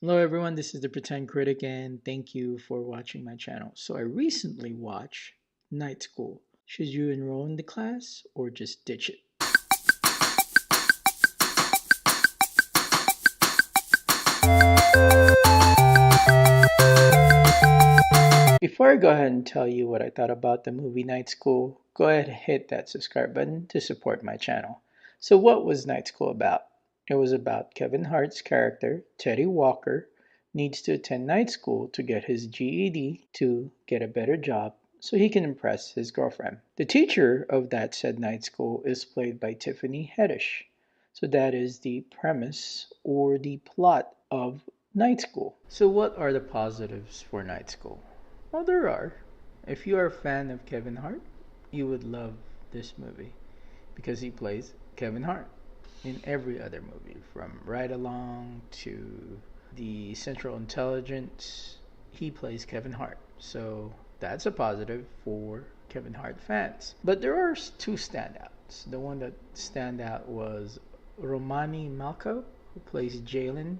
Hello everyone, this is the Pretend Critic and thank you for watching my channel. So I recently watched Night School. Should you enroll in the class or just ditch it? Before I go ahead and tell you what I thought about the movie Night School, go ahead and hit that subscribe button to support my channel. So what was Night School about? It was about Kevin Hart's character, Teddy Walker, needs to attend night school to get his GED to get a better job so he can impress his girlfriend. The teacher of that said night school is played by Tiffany Haddish. So that is the premise or the plot of Night School. So what are the positives for Night School? Well, there are. If you are a fan of Kevin Hart, you would love this movie because he plays Kevin Hart in every other movie, from Ride Along to the Central Intelligence. He plays Kevin Hart. So that's a positive for Kevin Hart fans. But there are two standouts. The one that stand out was Romani Malco, who plays Jalen.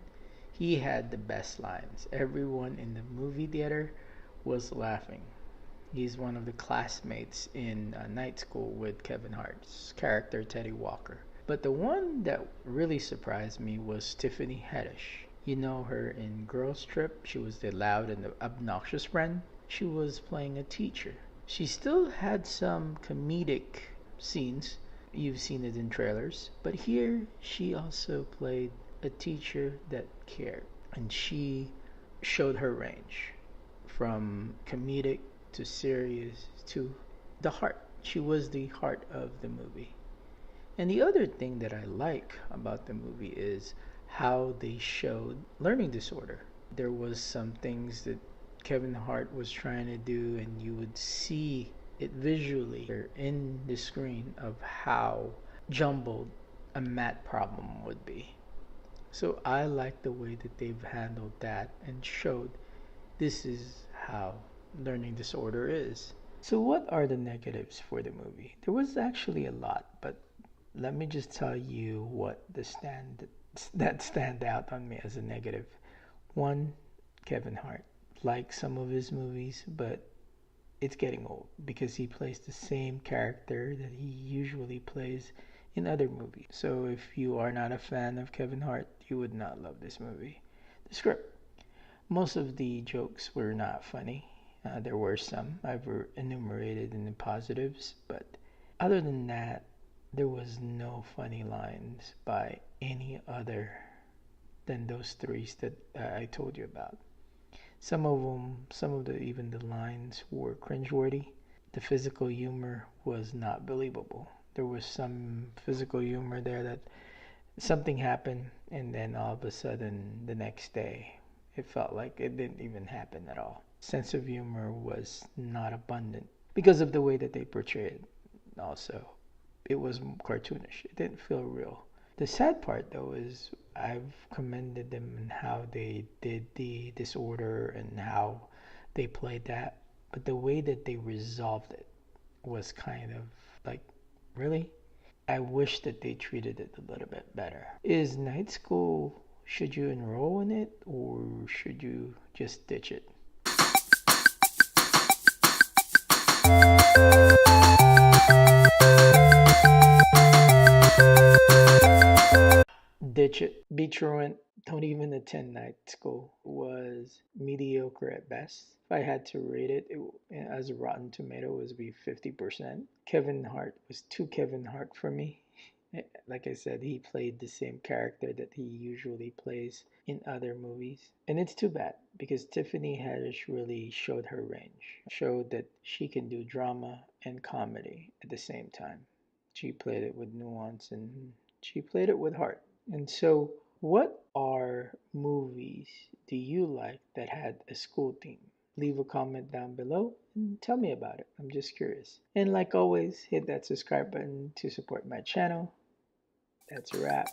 He had the best lines. Everyone in the movie theater was laughing. He's one of the classmates in Night School with Kevin Hart's character, Teddy Walker. But the one that really surprised me was Tiffany Haddish. You know her in Girls Trip. She was the loud and the obnoxious friend. She was playing a teacher. She still had some comedic scenes. You've seen it in trailers. But here, she also played a teacher that cared. And she showed her range from comedic to serious to the heart. She was the heart of the movie. And the other thing that I like about the movie is how they showed learning disorder. There was some things that Kevin Hart was trying to do and you would see it visually in the screen of how jumbled a math problem would be. So I like the way that they've handled that and showed this is how learning disorder is. So what are the negatives for the movie? There was actually a lot, but let me just tell you what that stand out on me as a negative. One, Kevin Hart. Like some of his movies, but it's getting old because he plays the same character that he usually plays in other movies. So if you are not a fan of Kevin Hart, you would not love this movie. The script. Most of the jokes were not funny. There were some I've enumerated in the positives, but other than that, there was no funny lines by any other than those three that I told you about. Some of them, some of the even the lines were cringeworthy. The physical humor was not believable. There was some physical humor there that something happened and then all of a sudden the next day it felt like it didn't even happen at all. Sense of humor was not abundant because of the way that they portrayed it. Also, it was cartoonish. It didn't feel real. The sad part though is I've commended them in how they did the disorder and how they played that, but the way that they resolved it was kind of like, really? I wish that they treated it a little bit better. Is night school, should you enroll in it or should you just ditch it? Ditch it. Be truant. Don't even attend night school. It was mediocre at best. If I had to rate it, as a Rotten Tomato, it would be 50%. Kevin Hart was too Kevin Hart for me. Like I said, he played the same character that he usually plays in other movies. And it's too bad because Tiffany Haddish really showed her range, showed that she can do drama and comedy at the same time. She played it with nuance and she played it with heart. And so, what are movies do you like that had a school theme? Leave a comment down below and tell me about it. I'm just curious. And like always, hit that subscribe button to support my channel. That's a wrap.